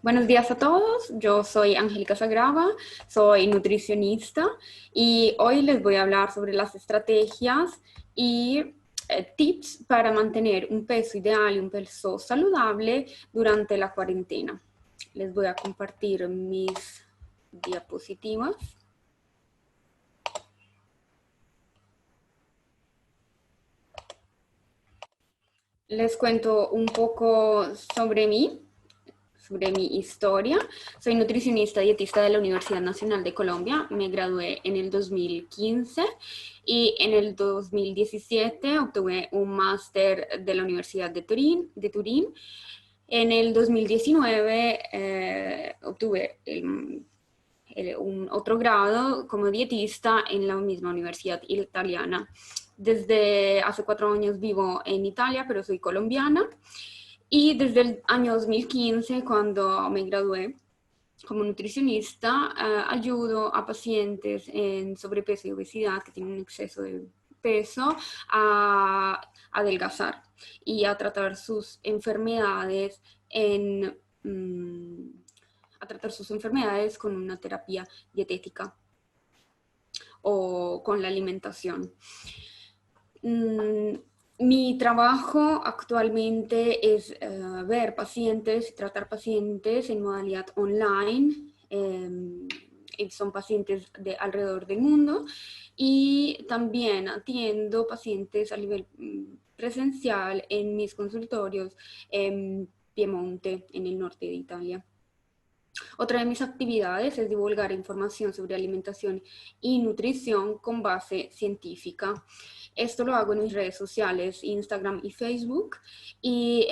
Buenos días a todos, yo soy Angélica Sagrava, soy nutricionista y hoy les voy a hablar sobre las estrategias y tips para mantener un peso ideal y un peso saludable durante la cuarentena. Les voy a compartir mis diapositivas. Les cuento un poco sobre mi historia. Soy nutricionista dietista de la Universidad Nacional de Colombia. Me gradué en el 2015 y en el 2017 obtuve un máster de la Universidad de Turín. En el 2019 obtuve un otro grado como dietista en la misma universidad italiana. Desde hace 4 años vivo en Italia, pero soy colombiana. Y desde el año 2015, cuando me gradué como nutricionista, ayudo a pacientes en sobrepeso y obesidad que tienen un exceso de peso a adelgazar y a tratar sus enfermedades con una terapia dietética o con la alimentación. Mi trabajo actualmente es ver pacientes y tratar pacientes en modalidad online. Son pacientes de alrededor del mundo y también atiendo pacientes a nivel presencial en mis consultorios en Piemonte, en el norte de Italia. Otra de mis actividades es divulgar información sobre alimentación y nutrición con base científica. Esto lo hago en mis redes sociales, Instagram y Facebook, y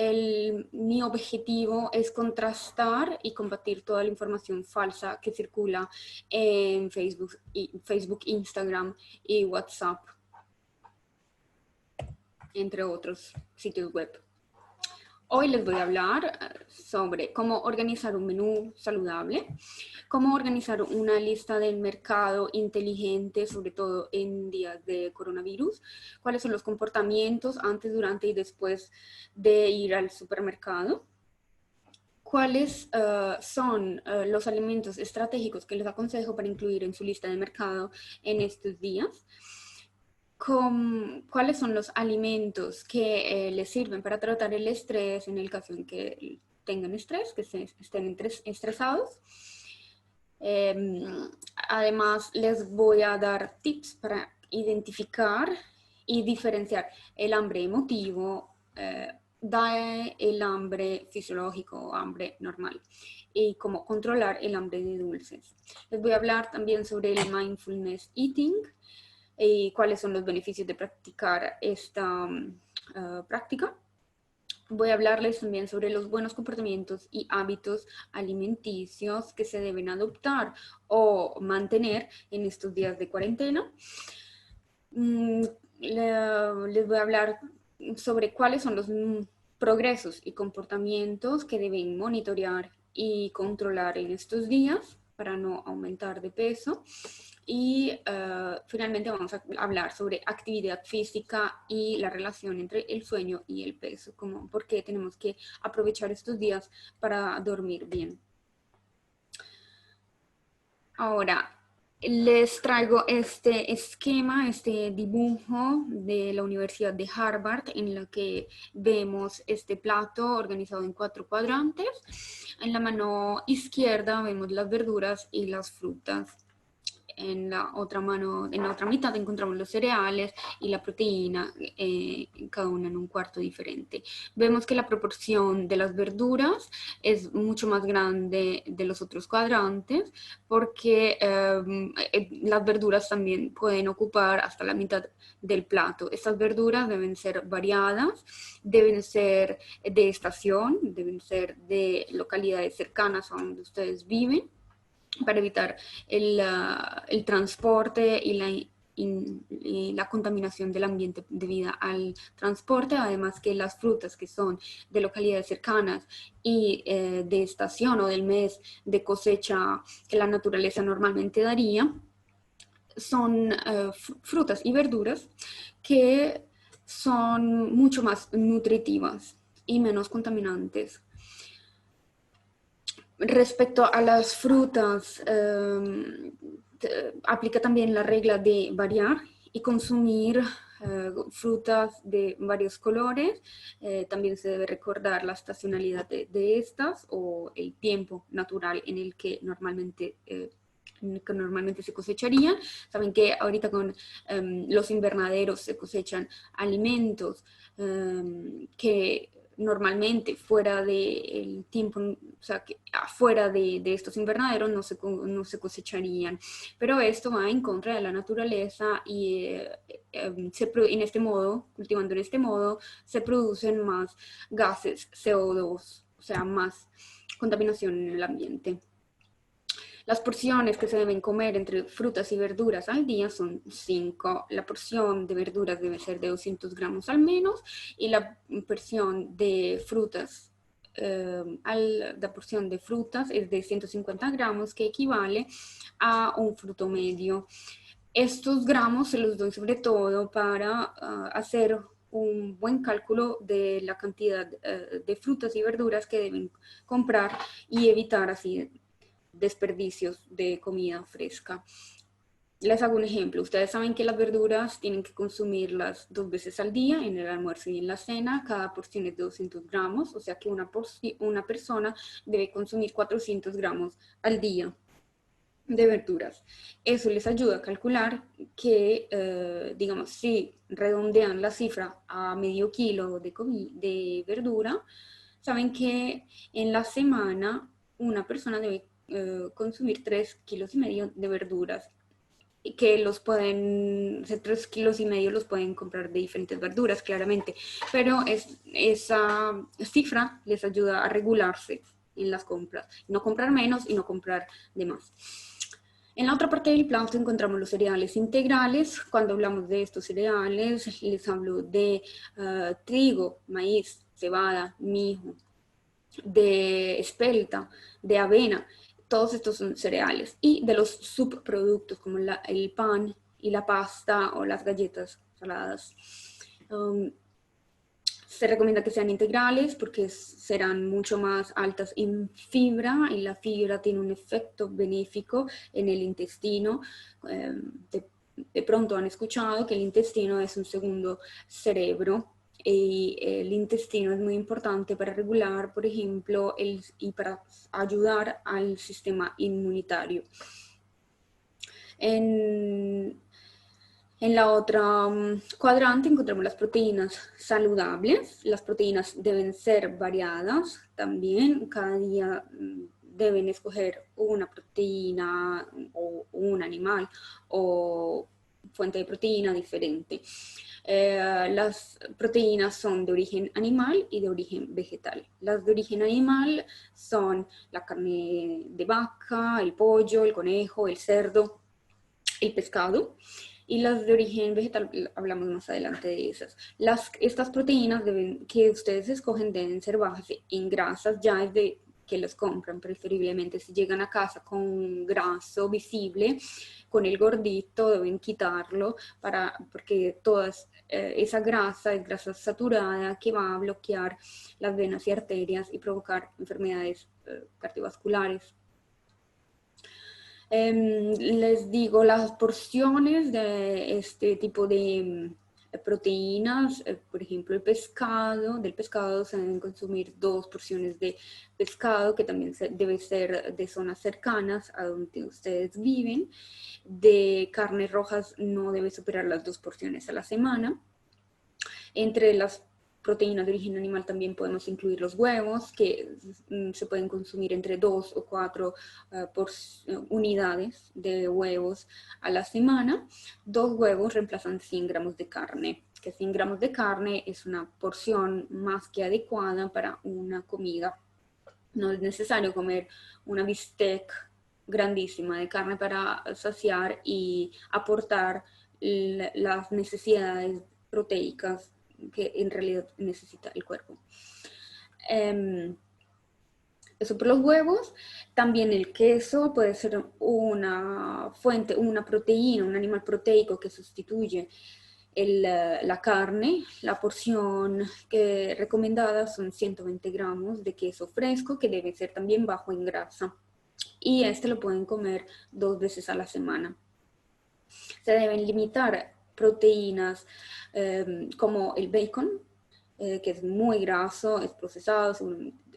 mi objetivo es contrastar y combatir toda la información falsa que circula en Facebook, Instagram y WhatsApp, entre otros sitios web. Hoy les voy a hablar sobre cómo organizar un menú saludable, cómo organizar una lista del mercado inteligente, sobre todo en días de coronavirus, cuáles son los comportamientos antes, durante y después de ir al supermercado, cuáles son los alimentos estratégicos que les aconsejo para incluir en su lista de mercado en estos días, cuáles son los alimentos que les sirven para tratar el estrés en el caso en que tengan estrés, que estén estresados. Además, les voy a dar tips para identificar y diferenciar el hambre emotivo del hambre fisiológico o hambre normal, y cómo controlar el hambre de dulces. Les voy a hablar también sobre el mindfulness eating y cuáles son los beneficios de practicar esta práctica. Voy a hablarles también sobre los buenos comportamientos y hábitos alimenticios que se deben adoptar o mantener en estos días de cuarentena. Les voy a hablar sobre cuáles son los progresos y comportamientos que deben monitorear y controlar en estos días para no aumentar de peso. Y finalmente vamos a hablar sobre actividad física y la relación entre el sueño y el peso, como por qué tenemos que aprovechar estos días para dormir bien. Ahora, les traigo este esquema, este dibujo de la Universidad de Harvard, en la que vemos este plato organizado en 4 cuadrantes. En la mano izquierda vemos las verduras y las frutas. En la otra mitad encontramos los cereales y la proteína, cada una en un cuarto diferente. Vemos que la proporción de las verduras es mucho más grande de los otros cuadrantes, porque las verduras también pueden ocupar hasta la mitad del plato. Estas verduras deben ser variadas, deben ser de estación, deben ser de localidades cercanas a donde ustedes viven, para evitar el transporte y la contaminación del ambiente debido al transporte. Además, que las frutas que son de localidades cercanas y de estación o del mes de cosecha que la naturaleza normalmente daría, son frutas y verduras que son mucho más nutritivas y menos contaminantes. Respecto a las frutas, aplica también la regla de variar y consumir frutas de varios colores. También se debe recordar la estacionalidad de estas o el tiempo natural en el que normalmente se cosecharían. Saben que ahorita con los invernaderos se cosechan alimentos que normalmente fuera del tiempo, o sea, que afuera de estos invernaderos no se cosecharían. Pero esto va en contra de la naturaleza y en este modo, cultivando en este modo, se producen más gases CO2, o sea, más contaminación en el ambiente. Las porciones que se deben comer entre frutas y verduras al día son 5. La porción de verduras debe ser de 200 gramos al menos y la porción de frutas, la porción de frutas es de 150 gramos, que equivale a un fruto medio. Estos gramos se los doy sobre todo para hacer un buen cálculo de la cantidad de frutas y verduras que deben comprar y evitar así desperdicios de comida fresca. Les hago un ejemplo. Ustedes saben que las verduras tienen que consumirlas 2 veces al día, en el almuerzo y en la cena. Cada porción es de 200 gramos, o sea que una persona debe consumir 400 gramos al día de verduras. Eso les ayuda a calcular que, digamos, si redondean la cifra a medio kilo de verdura, saben que en la semana una persona debe consumir 3,5 kilos de verduras, y que 3,5 kilos los pueden comprar de diferentes verduras, claramente, pero esa cifra les ayuda a regularse en las compras, no comprar menos y no comprar de más. En la otra parte del plato encontramos los cereales integrales. Cuando hablamos de estos cereales, les hablo de trigo, maíz, cebada, mijo, de espelta, de avena. Todos estos son cereales. Y de los subproductos como el pan y la pasta o las galletas saladas. Se recomienda que sean integrales porque serán mucho más altas en fibra y la fibra tiene un efecto benéfico en el intestino. De pronto han escuchado que el intestino es un segundo cerebro y el intestino es muy importante para regular, por ejemplo, y para ayudar al sistema inmunitario. En la otra cuadrante encontramos las proteínas saludables. Las proteínas deben ser variadas también. Cada día deben escoger una proteína o un animal o fuente de proteína diferente. Las proteínas son de origen animal y de origen vegetal. Las de origen animal son la carne de vaca, el pollo, el conejo, el cerdo, el pescado. Y las de origen vegetal, hablamos más adelante de esas. Estas proteínas que ustedes escogen deben ser bajas en grasas, ya desde que las compran, preferiblemente si llegan a casa con graso visible, con el gordito, deben quitarlo porque toda esa grasa es grasa saturada que va a bloquear las venas y arterias y provocar enfermedades cardiovasculares. Les digo las porciones de este tipo de proteínas. Por ejemplo, del pescado se deben consumir 2 porciones de pescado, que también debe ser de zonas cercanas a donde ustedes viven. De carnes rojas no debe superar las 2 porciones a la semana. Entre las proteínas de origen animal también podemos incluir los huevos, que se pueden consumir entre 2 o 4 unidades de huevos a la semana. 2 huevos reemplazan 100 gramos de carne, que 100 gramos de carne es una porción más que adecuada para una comida. No es necesario comer una bistec grandísima de carne para saciar y aportar las necesidades proteicas que en realidad necesita el cuerpo. Eso por los huevos. También el queso puede ser una fuente, una proteína, un animal proteico que sustituye la carne, la porción recomendada son 120 gramos de queso fresco, que debe ser también bajo en grasa. Y este lo pueden comer 2 veces a la semana. Se deben limitar proteínas como el bacon, que es muy graso, es procesado,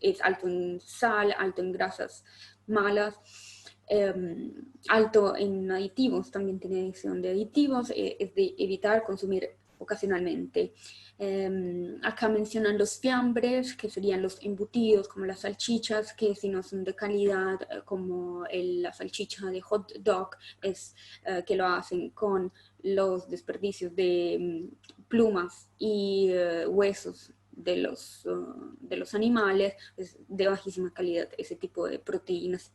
es alto en sal, alto en grasas malas, alto en aditivos, también tiene adición de aditivos, es de evitar consumir ocasionalmente. Acá mencionan los fiambres, que serían los embutidos, como las salchichas, que si no son de calidad, como la salchicha de hot dog, que lo hacen con los desperdicios de plumas y huesos de los animales, es de bajísima calidad ese tipo de proteínas.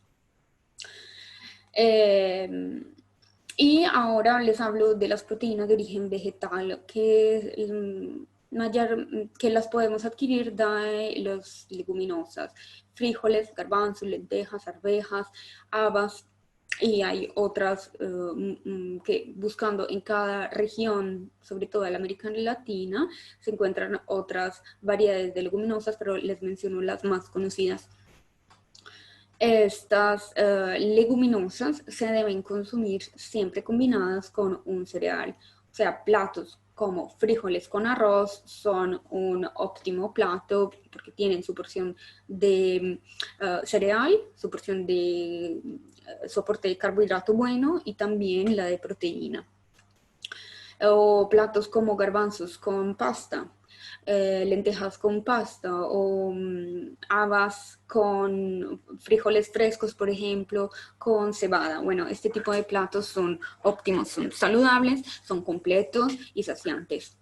Y ahora les hablo de las proteínas de origen vegetal, que las podemos adquirir de las leguminosas, frijoles, garbanzos, lentejas, arvejas, habas, y hay otras que buscando en cada región, sobre todo en la América Latina, se encuentran otras variedades de leguminosas, pero les menciono las más conocidas. Estas leguminosas se deben consumir siempre combinadas con un cereal, o sea, platos como frijoles con arroz son un óptimo plato porque tienen su porción de cereal, su porción de soporte de carbohidrato bueno y también la de proteína. O platos como garbanzos con pasta, lentejas con pasta o habas con frijoles frescos, por ejemplo, con cebada. Bueno, este tipo de platos son óptimos, son saludables, son completos y saciantes.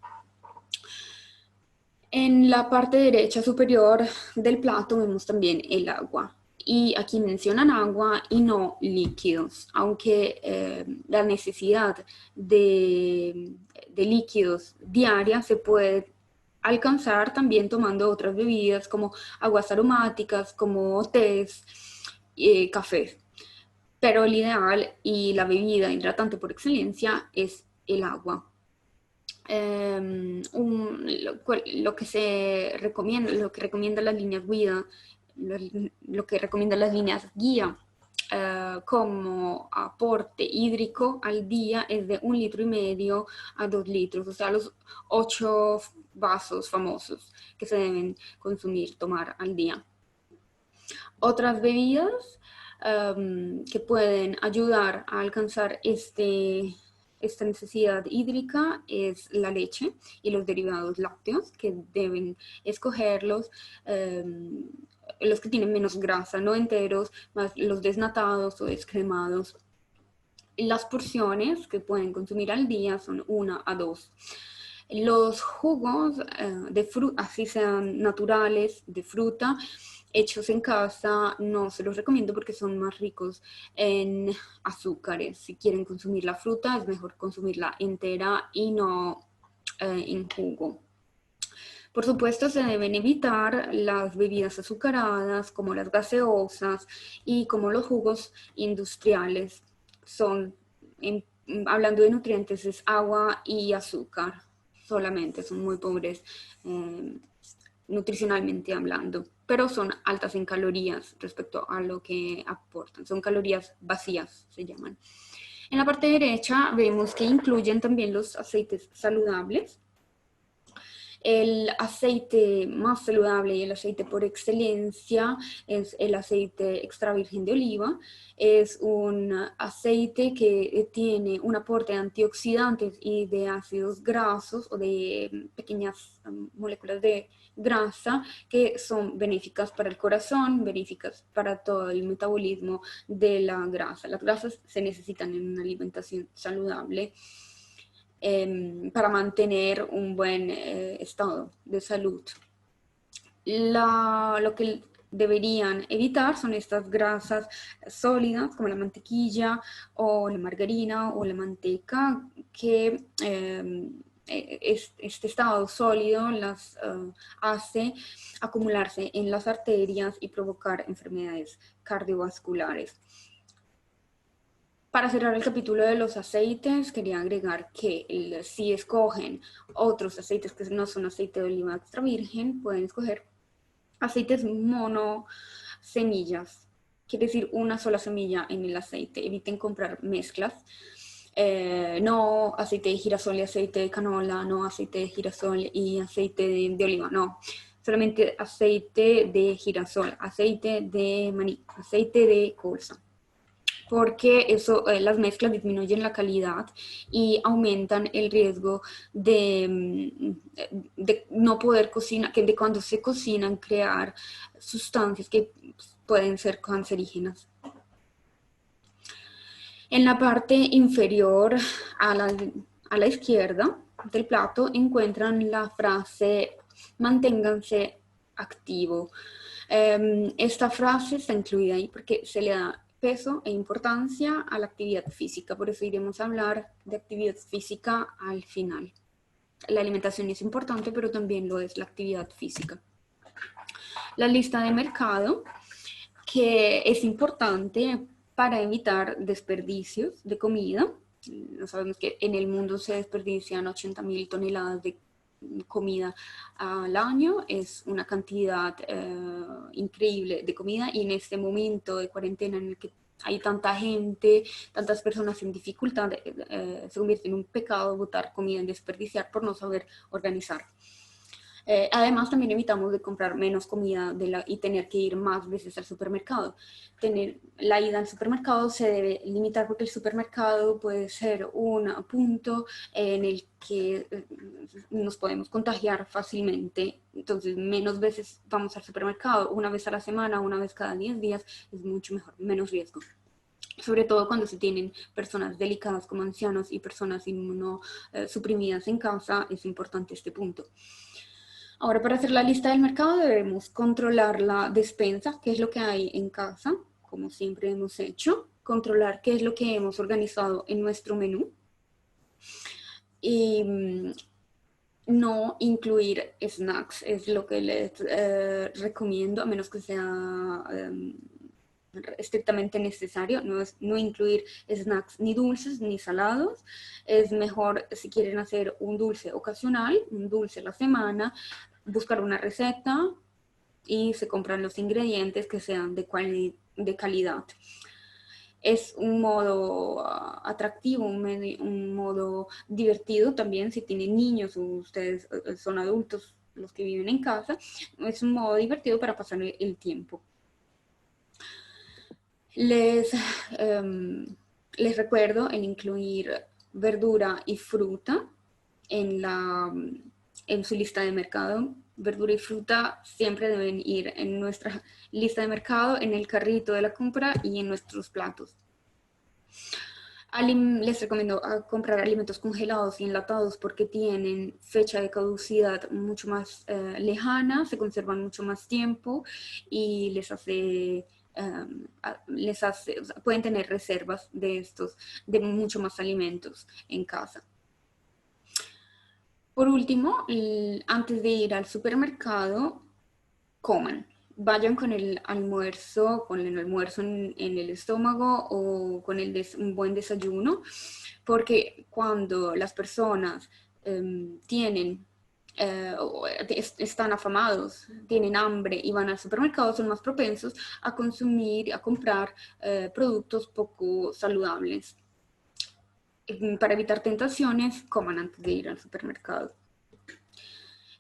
En la parte derecha superior del plato vemos también el agua. Y aquí mencionan agua y no líquidos, aunque la necesidad de líquidos diaria se puede alcanzar también tomando otras bebidas como aguas aromáticas, como tés, café. Pero el ideal y la bebida hidratante por excelencia es el agua. Lo que se recomienda, lo que recomienda las líneas guía, lo que recomienda las líneas guía como aporte hídrico al día es de 1,5 litros a 2 litros, o sea, los 8 vasos famosos que se deben consumir, tomar al día. Otras bebidas que pueden ayudar a alcanzar esta necesidad hídrica es la leche y los derivados lácteos, que deben escogerlos los que tienen menos grasa, no enteros, más los desnatados o descremados. Las porciones que pueden consumir al día son 1 a 2. Los jugos de fruta, así sean naturales, de fruta, hechos en casa, no se los recomiendo porque son más ricos en azúcares. Si quieren consumir la fruta, es mejor consumirla entera y no en jugo. Por supuesto, se deben evitar las bebidas azucaradas, como las gaseosas y como los jugos industriales. Hablando de nutrientes, es agua y azúcar solamente, son muy pobres nutricionalmente hablando, pero son altas en calorías respecto a lo que aportan, son calorías vacías, se llaman. En la parte derecha vemos que incluyen también los aceites saludables. El aceite más saludable y el aceite por excelencia es el aceite extra virgen de oliva. Es un aceite que tiene un aporte de antioxidantes y de ácidos grasos o de pequeñas moléculas de grasa que son benéficas para el corazón, benéficas para todo el metabolismo de la grasa. Las grasas se necesitan en una alimentación saludable para mantener un buen estado de salud. Lo que deberían evitar son estas grasas sólidas como la mantequilla o la margarina o la manteca que este estado sólido las hace acumularse en las arterias y provocar enfermedades cardiovasculares. Para cerrar el capítulo de los aceites, quería agregar que si escogen otros aceites que no son aceite de oliva extra virgen, pueden escoger aceites monosemillas, quiere decir una sola semilla en el aceite. Eviten comprar mezclas. No aceite de girasol y aceite de canola, no aceite de girasol y aceite de oliva, no. Solamente aceite de girasol, aceite de maní, aceite de colza, porque eso, las mezclas disminuyen la calidad y aumentan el riesgo de no poder cocinar, que de cuando se cocinan crear sustancias que pueden ser cancerígenas. En la parte inferior a la izquierda del plato encuentran la frase manténganse activo. Esta frase está incluida ahí porque se le da peso e importancia a la actividad física, por eso iremos a hablar de actividad física al final. La alimentación es importante, pero también lo es la actividad física. La lista de mercado, que es importante para evitar desperdicios de comida. No sabemos que en el mundo se desperdician 80.000 toneladas de comida al año, es una cantidad increíble de comida, y en este momento de cuarentena en el que hay tanta gente, tantas personas en dificultad, se convierte en un pecado botar comida en desperdiciar por no saber organizar. Además, también evitamos de comprar menos comida y tener que ir más veces al supermercado. La ida al supermercado se debe limitar porque el supermercado puede ser un punto en el que nos podemos contagiar fácilmente. Entonces, menos veces vamos al supermercado, una vez a la semana, una vez cada 10 días, es mucho mejor, menos riesgo. Sobre todo cuando se tienen personas delicadas como ancianos y personas inmunosuprimidas en casa, es importante este punto. Ahora, para hacer la lista del mercado debemos controlar la despensa, qué es lo que hay en casa, como siempre hemos hecho, controlar qué es lo que hemos organizado en nuestro menú y no incluir snacks, es lo que les recomiendo, a menos que sea estrictamente necesario, no incluir snacks ni dulces ni salados. Es mejor, si quieren hacer un dulce ocasional, un dulce a la semana, buscar una receta y se compran los ingredientes que sean de calidad. Es un modo atractivo, un modo divertido también si tienen niños o ustedes son adultos los que viven en casa. Es un modo divertido para pasar el tiempo. Les recuerdo el incluir verdura y fruta en su lista de mercado. Verdura y fruta siempre deben ir en nuestra lista de mercado, en el carrito de la compra y en nuestros platos. Les recomiendo comprar alimentos congelados y enlatados porque tienen fecha de caducidad mucho más lejana, se conservan mucho más tiempo y pueden tener reservas de mucho más alimentos en casa. Por último, antes de ir al supermercado, coman. Vayan con el almuerzo en el estómago o con un buen desayuno, porque cuando las personas están afamados, tienen hambre y van al supermercado, son más propensos a consumir, a comprar productos poco saludables. Para evitar tentaciones, coman antes de ir al supermercado.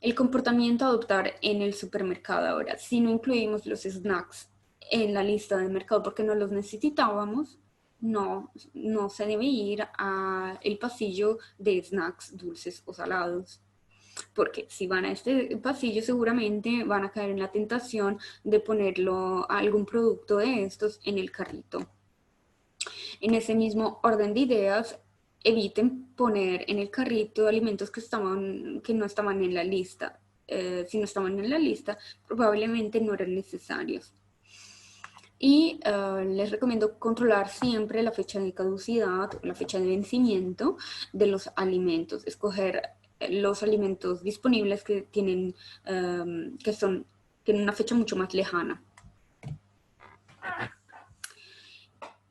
El comportamiento a adoptar en el supermercado ahora. Si no incluimos los snacks en la lista de mercado porque no los necesitábamos, no se debe ir al pasillo de snacks dulces o salados. Porque si van a este pasillo seguramente van a caer en la tentación de ponerlo a algún producto de estos en el carrito. En ese mismo orden de ideas, eviten poner en el carrito alimentos que no estaban en la lista. Si no estaban en la lista, probablemente no eran necesarios. Y les recomiendo controlar siempre la fecha de caducidad, la fecha de vencimiento de los alimentos. Escoger los alimentos disponibles que tienen una fecha mucho más lejana.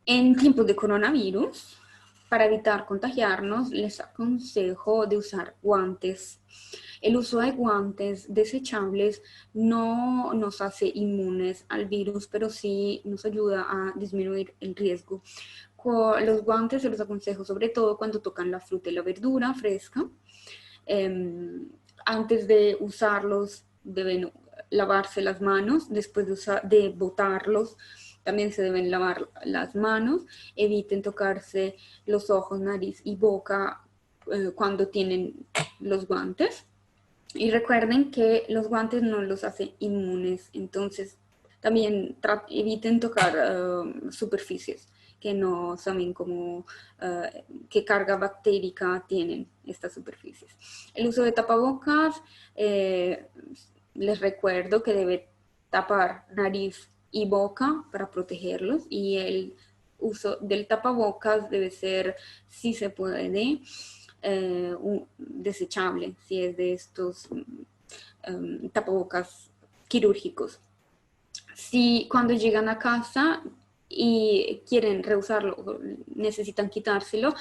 En tiempos de coronavirus, para evitar contagiarnos, les aconsejo de usar guantes. El uso de guantes desechables no nos hace inmunes al virus, pero sí nos ayuda a disminuir el riesgo. Los guantes se los aconsejo sobre todo cuando tocan la fruta y la verdura fresca. Antes de usarlos deben lavarse las manos, después de botarlos también se deben lavar las manos, eviten tocarse los ojos, nariz y boca cuando tienen los guantes. Y recuerden que los guantes no los hacen inmunes, entonces también eviten tocar superficies que no saben cómo, qué carga bactérica tienen estas superficies. El uso de tapabocas, les recuerdo que debe tapar nariz y boca para protegerlos, y el uso del tapabocas debe ser, si se puede, desechable, si es de estos tapabocas quirúrgicos. Si cuando llegan a casa y quieren reusarlo, necesitan quitárselo,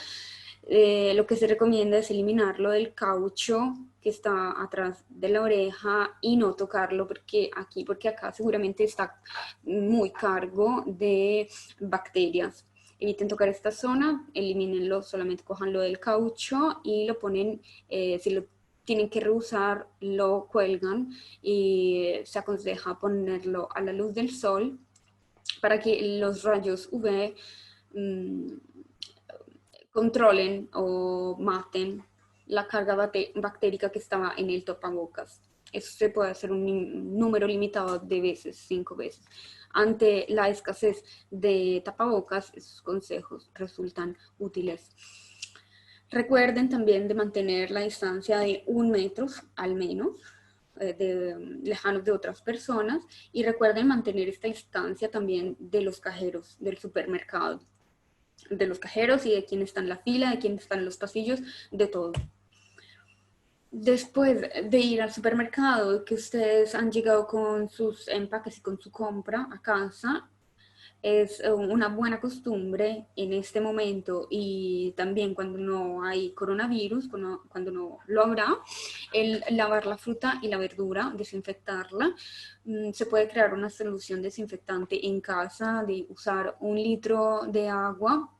lo que se recomienda es eliminarlo del caucho que está atrás de la oreja y no tocarlo porque acá seguramente está muy cargo de bacterias. Eviten tocar esta zona, elimínenlo, solamente cojanlo del caucho y lo ponen, si lo tienen que reusar, lo cuelgan y se aconseja ponerlo a la luz del sol para que los rayos UV controlen o maten la carga bactérica que estaba en el tapabocas. Eso se puede hacer un número limitado de veces, 5 veces. Ante la escasez de tapabocas, esos consejos resultan útiles. Recuerden también de mantener la distancia de 1 metro al menos, lejanos de otras personas, y recuerden mantener esta distancia también de los cajeros del supermercado, de los cajeros y de quien está en la fila, de quien está en los pasillos, de todo. Después de ir al supermercado, que ustedes han llegado con sus empaques y con su compra a casa, es una buena costumbre en este momento y también cuando no hay coronavirus, cuando no lo habrá, el lavar la fruta y la verdura, desinfectarla. Se puede crear una solución desinfectante en casa, de usar 1 litro de agua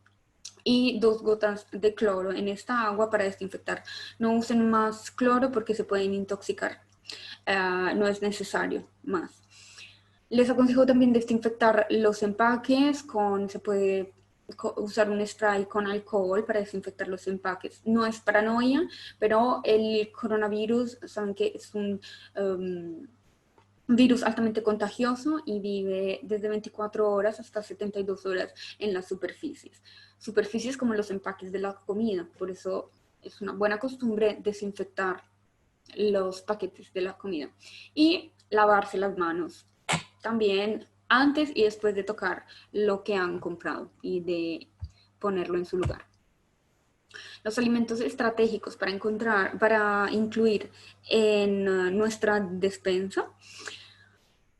y 2 gotas de cloro en esta agua para desinfectar. No usen más cloro porque se pueden intoxicar. No es necesario más. Les aconsejo también desinfectar los empaques se puede usar un spray con alcohol para desinfectar los empaques. No es paranoia, pero el coronavirus, saben que es un virus altamente contagioso y vive desde 24 horas hasta 72 horas en las superficies como los empaques de la comida. Por eso es una buena costumbre desinfectar los paquetes de la comida y lavarse las manos también antes y después de tocar lo que han comprado y de ponerlo en su lugar. Los alimentos estratégicos para incluir en nuestra despensa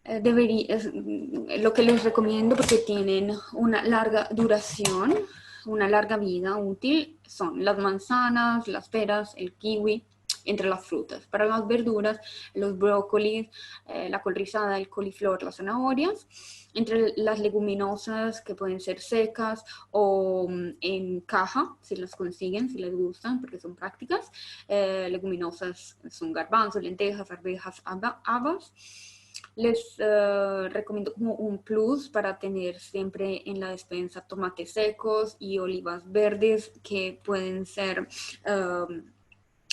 es lo que les recomiendo porque tienen una larga duración, una larga vida útil, son las manzanas, las peras, el kiwi, entre las frutas. Para las verduras, los brócolis, la col rizada, el coliflor, las zanahorias. Entre las leguminosas, que pueden ser secas o en caja, si las consiguen, si les gustan, porque son prácticas. Leguminosas son garbanzos, lentejas, arvejas, habas. Les recomiendo como un plus para tener siempre en la despensa tomates secos y olivas verdes, que pueden ser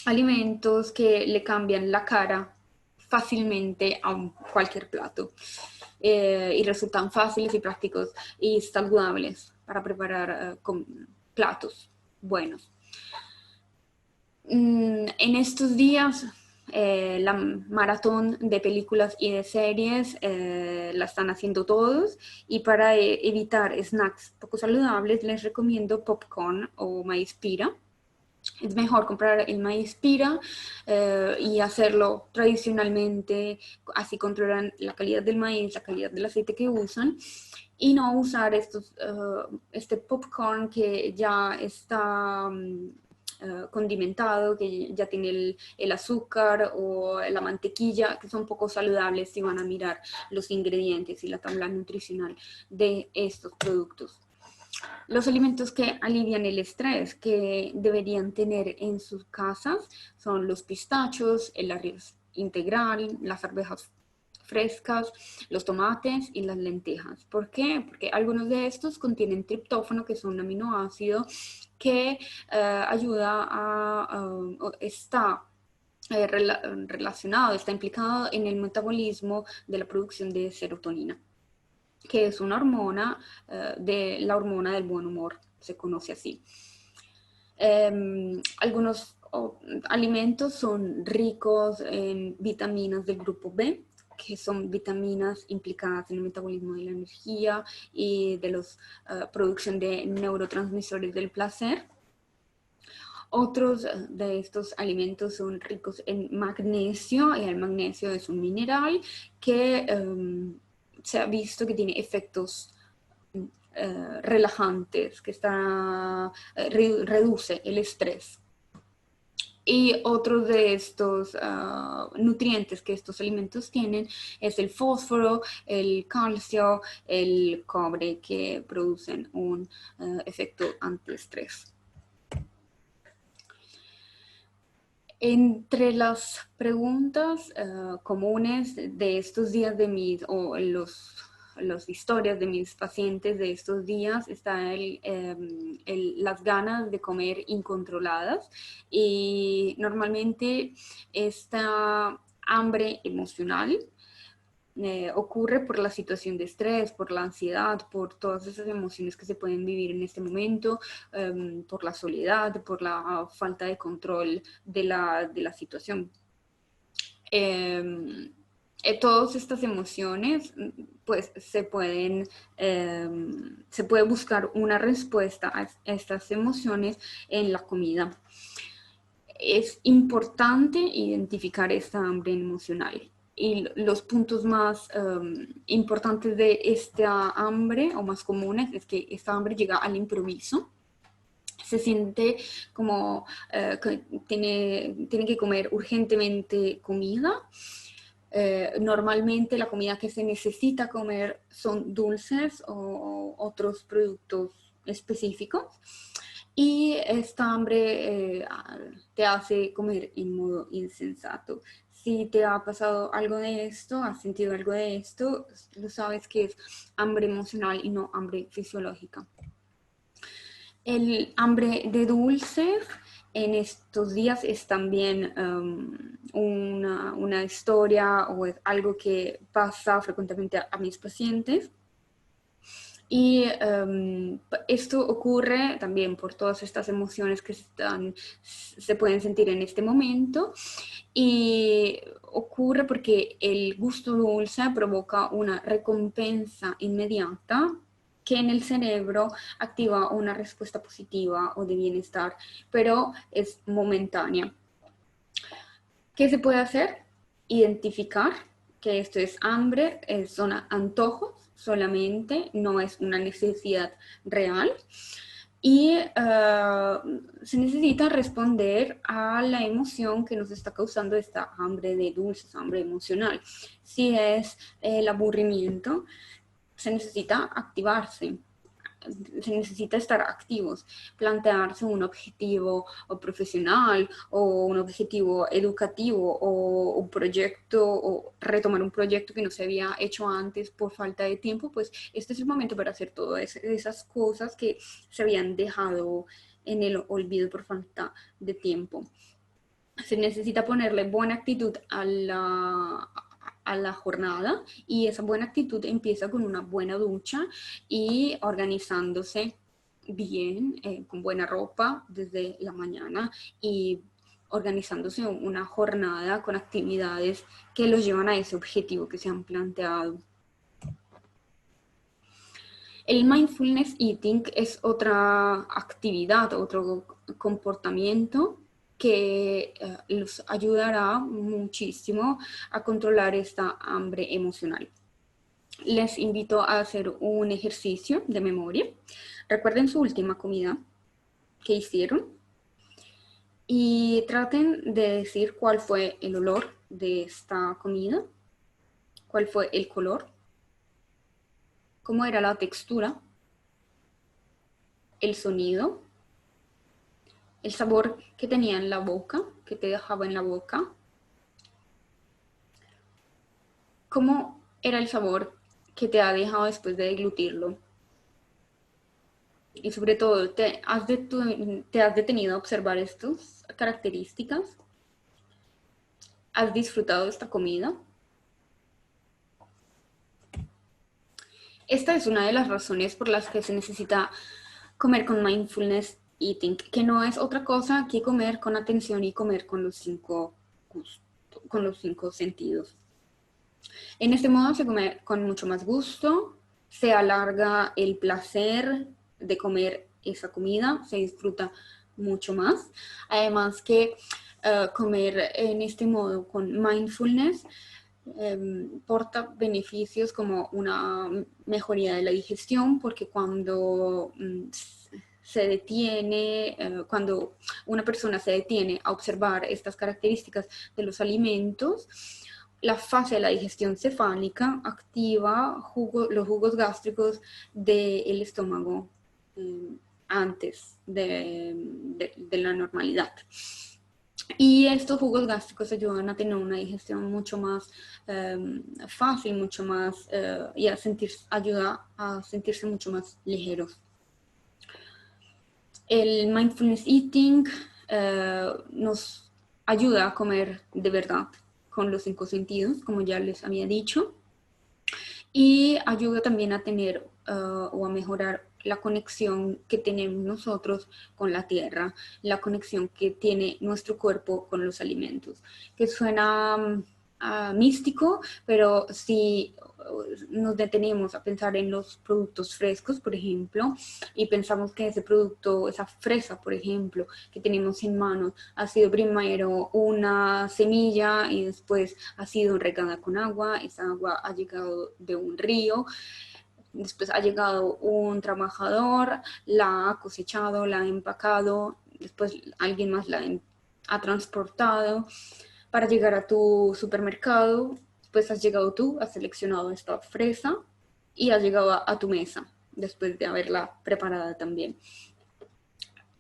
alimentos que le cambian la cara fácilmente a cualquier plato y resultan fáciles y prácticos y saludables para preparar platos buenos. En estos días la maratón de películas y de series la están haciendo todos, y para evitar snacks poco saludables les recomiendo popcorn o maíz pira. Es mejor comprar el maíz pira y hacerlo tradicionalmente, así controlan la calidad del maíz, la calidad del aceite que usan, y no usar este popcorn que ya está condimentado, que ya tiene el azúcar o la mantequilla, que son poco saludables si van a mirar los ingredientes y la tabla nutricional de estos productos. Los alimentos que alivian el estrés que deberían tener en sus casas son los pistachos, el arroz integral, las arvejas frescas, los tomates y las lentejas. ¿Por qué? Porque algunos de estos contienen triptófano, que es un aminoácido que ayuda está relacionado, está implicado en el metabolismo de la producción de serotonina, que es una hormona, de la hormona del buen humor, se conoce así. Algunos alimentos son ricos en vitaminas del grupo B, que son vitaminas implicadas en el metabolismo de la energía y de la producción de neurotransmisores del placer. Otros de estos alimentos son ricos en magnesio, y el magnesio es un mineral que se ha visto que tiene efectos relajantes, que reduce el estrés. Y otro de estos nutrientes que estos alimentos tienen es el fósforo, el calcio, el cobre, que producen un efecto antiestrés. Entre las preguntas comunes de estos días o las historias de mis pacientes de estos días está las ganas de comer incontroladas, y normalmente esta hambre emocional ocurre por la situación de estrés, por la ansiedad, por todas esas emociones que se pueden vivir en este momento, por la soledad, por la falta de control de la situación. Todas estas emociones, pues se puede buscar una respuesta a estas emociones en la comida. Es importante identificar esta hambre emocional. Y los puntos más importantes de esta hambre, o más comunes, es que esta hambre llega al improviso. Se siente como que tiene que comer urgentemente comida. Normalmente la comida que se necesita comer son dulces o otros productos específicos. Y esta hambre te hace comer en modo insensato. Si te ha pasado algo de esto, has sentido algo de esto, lo sabes que es hambre emocional y no hambre fisiológica. El hambre de dulces en estos días es también una historia, o es algo que pasa frecuentemente a mis pacientes. Y esto ocurre también por todas estas emociones que se pueden sentir en este momento, y ocurre porque el gusto dulce provoca una recompensa inmediata que en el cerebro activa una respuesta positiva o de bienestar, pero es momentánea. ¿Qué se puede hacer? Identificar que esto es hambre, son antojos solamente, no es una necesidad real. Y se necesita responder a la emoción que nos está causando esta hambre de dulces, hambre emocional. Si es el aburrimiento, se necesita activarse. Se necesita estar activos, plantearse un objetivo o profesional, o un objetivo educativo, o un proyecto, o retomar un proyecto que no se había hecho antes por falta de tiempo. Pues este es el momento para hacer todas esas cosas que se habían dejado en el olvido por falta de tiempo. Se necesita ponerle buena actitud a la jornada, y esa buena actitud empieza con una buena ducha y organizándose bien, con buena ropa desde la mañana, y organizándose una jornada con actividades que los llevan a ese objetivo que se han planteado. El mindfulness eating es otra actividad, otro comportamiento que los ayudará muchísimo a controlar esta hambre emocional. les invito a hacer un ejercicio de memoria. Recuerden su última comida que hicieron y traten de decir cuál fue el olor de esta comida, cuál fue el color, cómo era la textura, el sonido, el sabor que tenía en la boca, que te dejaba en la boca, cómo era el sabor que te ha dejado después de deglutirlo. Y sobre todo, ¿te has detenido a observar estas características? ¿Has disfrutado de esta comida? Esta es una de las razones por las que se necesita comer con mindfulness eating, que no es otra cosa que comer con atención y comer con los cinco sentidos. En este modo se come con mucho más gusto, se alarga el placer de comer esa comida, se disfruta mucho más. Además que comer en este modo con mindfulness porta beneficios como una mejoría de la digestión, porque cuando se detiene, cuando una persona se detiene a observar estas características de los alimentos, la fase de la digestión cefálica activa los jugos gástricos del estómago antes de la normalidad. Y estos jugos gástricos ayudan a tener una digestión mucho más fácil, mucho más, y ayuda a sentirse mucho más ligeros. El mindfulness eating nos ayuda a comer de verdad con los cinco sentidos, como ya les había dicho, y ayuda también a tener o a mejorar la conexión que tenemos nosotros con la tierra, la conexión que tiene nuestro cuerpo con los alimentos, que suena místico, pero si nos detenemos a pensar en los productos frescos, por ejemplo, y pensamos que ese producto, esa fresa, por ejemplo, que tenemos en manos, ha sido primero una semilla y después ha sido regada con agua, esa agua ha llegado de un río, después ha llegado un trabajador, la ha cosechado, la ha empacado, después alguien más la ha transportado para llegar a tu supermercado. Después has llegado tú, has seleccionado esta fresa y has llegado a tu mesa después de haberla preparada también.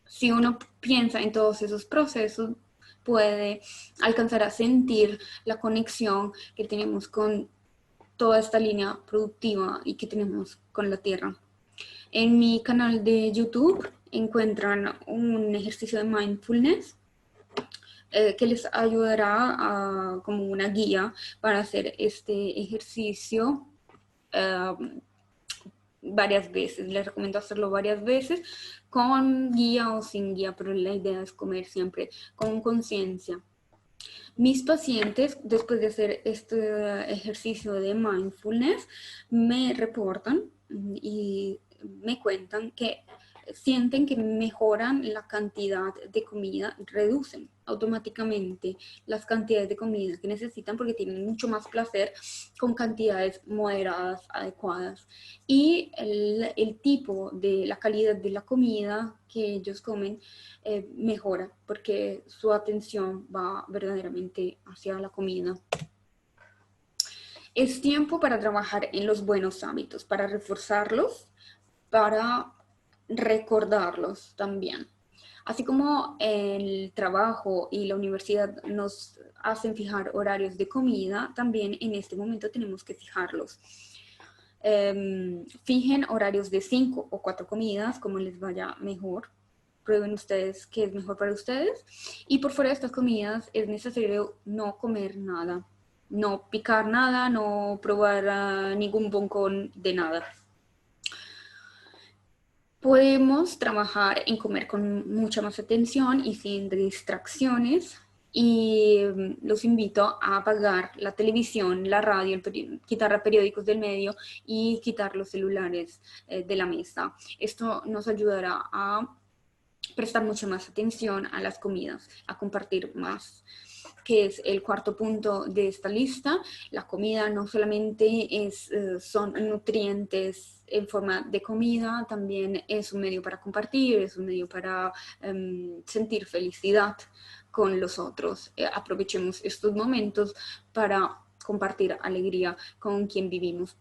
Si uno piensa en todos esos procesos, puede alcanzar a sentir la conexión que tenemos con toda esta línea productiva y que tenemos con la tierra. En mi canal de YouTube encuentran un ejercicio de mindfulness que les ayudará como una guía para hacer este ejercicio varias veces. Les recomiendo hacerlo varias veces con guía o sin guía, pero la idea es comer siempre con conciencia. Mis pacientes, después de hacer este ejercicio de mindfulness, me reportan y me cuentan que sienten que mejoran la cantidad de comida, reducen automáticamente las cantidades de comida que necesitan porque tienen mucho más placer con cantidades moderadas, adecuadas. Y el tipo de la calidad de la comida que ellos comen mejora porque su atención va verdaderamente hacia la comida. Es tiempo para trabajar en los buenos hábitos, para reforzarlos, para recordarlos también. Así como el trabajo y la universidad nos hacen fijar horarios de comida, también en este momento tenemos que fijarlos. Fijen horarios de 5 o 4 comidas, como les vaya mejor. Prueben ustedes qué es mejor para ustedes. Y por fuera de estas comidas es necesario no comer nada, no picar nada, no probar ningún boncón de nada. Podemos trabajar en comer con mucha más atención y sin distracciones. Y los invito a apagar la televisión, la radio, quitar periódicos del medio y quitar los celulares de la mesa. Esto nos ayudará a prestar mucha más atención a las comidas, a compartir más, que es el cuarto punto de esta lista. La comida no solamente son nutrientes en forma de comida, también es un medio para compartir, es un medio para sentir felicidad con los otros. Aprovechemos estos momentos para compartir alegría con quien vivimos.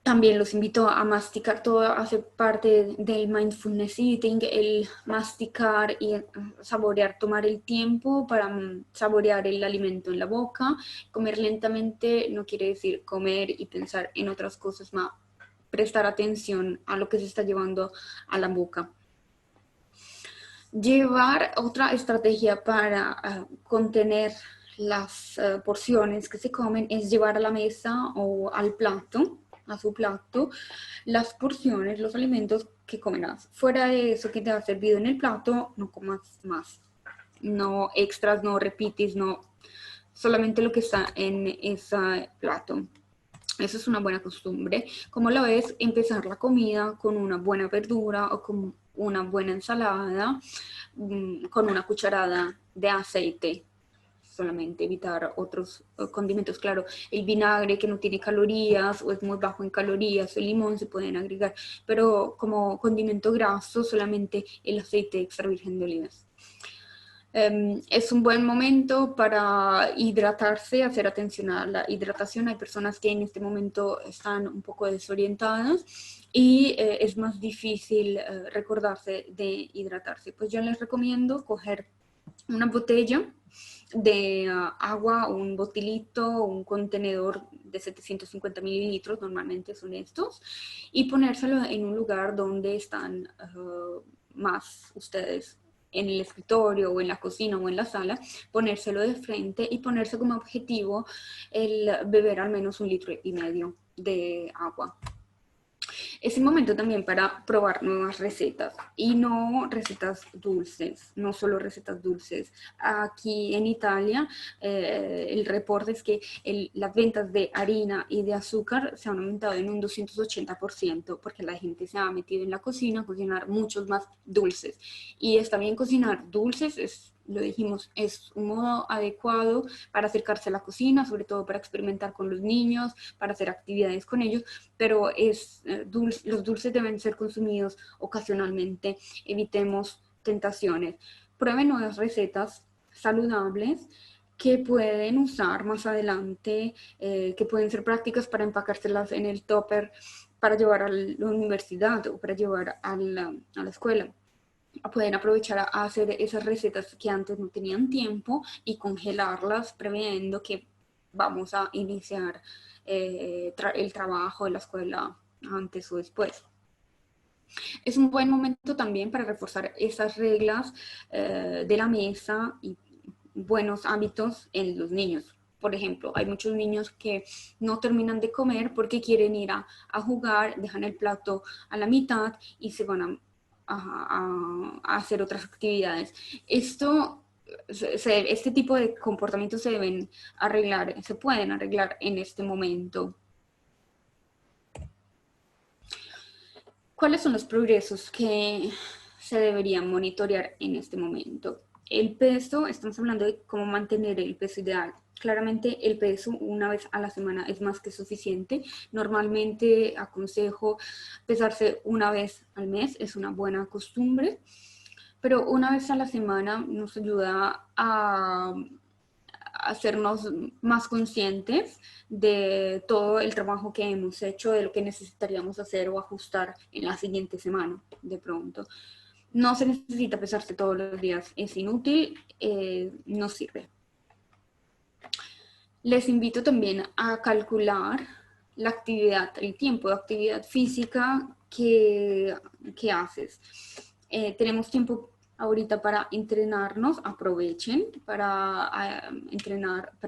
También los invito a masticar, todo hace parte del mindfulness eating, el masticar y saborear, tomar el tiempo para saborear el alimento en la boca. Comer lentamente no quiere decir comer y pensar en otras cosas, más prestar atención a lo que se está llevando a la boca. Llevar otra estrategia para contener las porciones que se comen es llevar a la mesa o al plato, a su plato, las porciones, los alimentos que comerás. Fuera de eso que te ha servido en el plato, no comas más. No extras, no repites, no, solamente lo que está en ese plato. Eso es una buena costumbre. ¿Cómo lo ves? Empezar la comida con una buena verdura o con una buena ensalada, con una cucharada de aceite. Solamente evitar otros condimentos. Claro, el vinagre que no tiene calorías o es muy bajo en calorías, el limón se pueden agregar, pero como condimento graso solamente el aceite extra virgen de olivas. Es un buen momento para hidratarse, hacer atención a la hidratación. Hay personas que en este momento están un poco desorientadas y es más difícil recordarse de hidratarse. Pues yo les recomiendo coger una botella de agua, un botilito, un contenedor de 750 mililitros, normalmente son estos, y ponérselo en un lugar donde están más ustedes, en el escritorio o en la cocina o en la sala, ponérselo de frente y ponerse como objetivo el beber al menos 1,5 litros de agua. Es el momento también para probar nuevas recetas y no recetas dulces, no solo recetas dulces. Aquí en Italia el reporte es que las ventas de harina y de azúcar se han aumentado en un 280% porque la gente se ha metido en la cocina a cocinar muchos más dulces. Y está bien cocinar dulces, lo dijimos, es un modo adecuado para acercarse a la cocina, sobre todo para experimentar con los niños, para hacer actividades con ellos, pero los dulces deben ser consumidos ocasionalmente. Evitemos tentaciones. Prueben nuevas recetas saludables que pueden usar más adelante, que pueden ser prácticas para empacárselas en el tupper para llevar a la universidad o para llevar a la escuela. Pueden aprovechar a hacer esas recetas que antes no tenían tiempo y congelarlas previendo que vamos a iniciar el trabajo de la escuela antes o después. Es un buen momento también para reforzar esas reglas de la mesa y buenos hábitos en los niños. Por ejemplo, hay muchos niños que no terminan de comer porque quieren ir a jugar, dejan el plato a la mitad y se van a hacer otras actividades. Este tipo de comportamientos se deben arreglar, se pueden arreglar en este momento. ¿Cuáles son los progresos que se deberían monitorear en este momento? El peso, estamos hablando de cómo mantener el peso ideal. Claramente el peso una vez a la semana es más que suficiente. Normalmente aconsejo pesarse una vez al mes, es una buena costumbre, pero una vez a la semana nos ayuda a hacernos más conscientes de todo el trabajo que hemos hecho, de lo que necesitaríamos hacer o ajustar en la siguiente semana, de pronto. No se necesita pesarse todos los días, es inútil, no sirve. Les invito también a calcular la actividad, el tiempo de actividad física que haces. Tenemos tiempo ahorita para entrenarnos, aprovechen para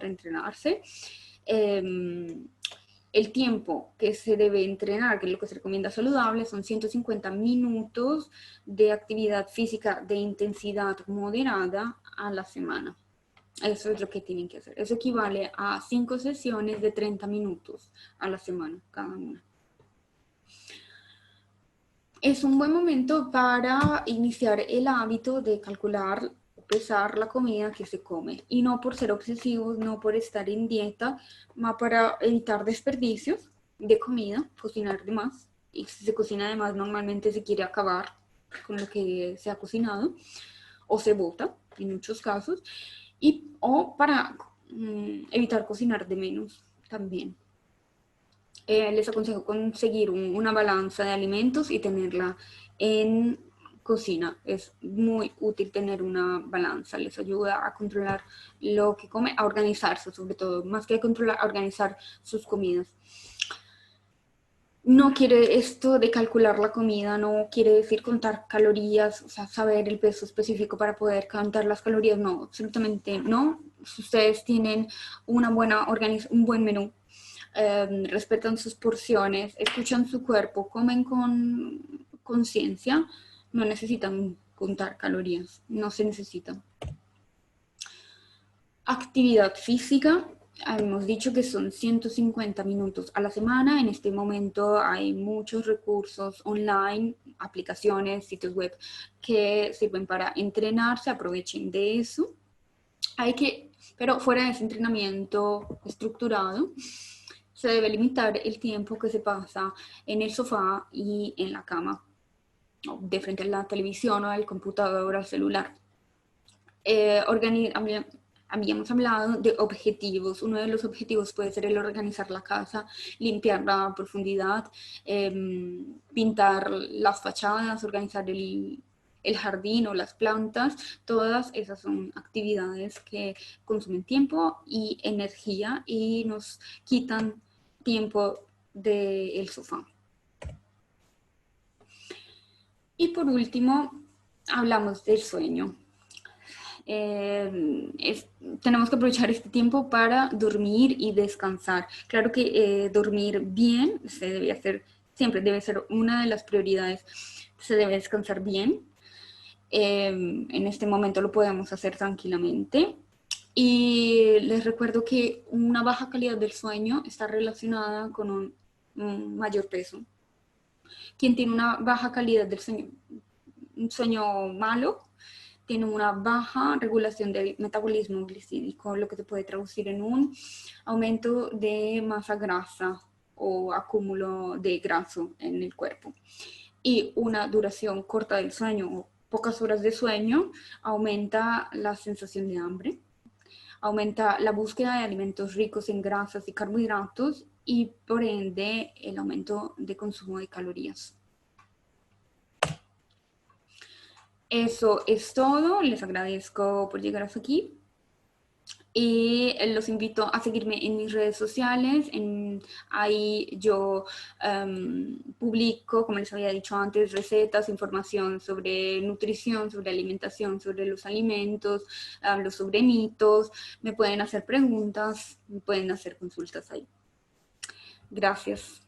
entrenarse. El tiempo que se debe entrenar, que es lo que se recomienda saludable, son 150 minutos de actividad física de intensidad moderada a la semana. Eso es lo que tienen que hacer. Eso equivale a 5 sesiones de 30 minutos a la semana, cada una. Es un buen momento para iniciar el hábito de calcular, pesar la comida que se come. Y no por ser obsesivos, no por estar en dieta, más para evitar desperdicios de comida, cocinar de más. Y si se cocina de más, normalmente se quiere acabar con lo que se ha cocinado o se bota en muchos casos. O para evitar cocinar de menos también. Les aconsejo conseguir una balanza de alimentos y tenerla en cocina. Es muy útil tener una balanza, les ayuda a controlar lo que come, a organizarse sobre todo, más que a controlar, a organizar sus comidas. No quiere esto de calcular la comida, no quiere decir contar calorías, o sea, saber el peso específico para poder contar las calorías, no, absolutamente no. Si ustedes tienen un buen menú, respetan sus porciones, escuchan su cuerpo, comen con conciencia, no necesitan contar calorías, no se necesitan. Actividad física, hemos dicho que son 150 minutos a la semana. En este momento hay muchos recursos online, aplicaciones, sitios web que sirven para entrenarse, aprovechen de eso. Pero fuera de ese entrenamiento estructurado, se debe limitar el tiempo que se pasa en el sofá y en la cama, de frente a la televisión o al computador o al celular. Habíamos hablado de objetivos. Uno de los objetivos puede ser el organizar la casa, limpiarla a profundidad, pintar las fachadas, organizar el jardín o las plantas. Todas esas son actividades que consumen tiempo y energía y nos quitan tiempo del sofá. Y por último, hablamos del sueño. Tenemos que aprovechar este tiempo para dormir y descansar. Claro que dormir bien siempre debe ser una de las prioridades. Se debe descansar bien. En este momento lo podemos hacer tranquilamente. Y les recuerdo que una baja calidad del sueño está relacionada con un mayor peso. Quien tiene una baja calidad del sueño, un sueño malo, tiene una baja regulación del metabolismo glicídico, lo que se puede traducir en un aumento de masa grasa o acúmulo de graso en el cuerpo. Y una duración corta del sueño o pocas horas de sueño aumenta la sensación de hambre, aumenta la búsqueda de alimentos ricos en grasas y carbohidratos y por ende el aumento de consumo de calorías. Eso es todo, les agradezco por llegar hasta aquí y los invito a seguirme en mis redes sociales. Ahí yo publico, como les había dicho antes, recetas, información sobre nutrición, sobre alimentación, sobre los alimentos, hablo sobre mitos, me pueden hacer preguntas, me pueden hacer consultas ahí. Gracias.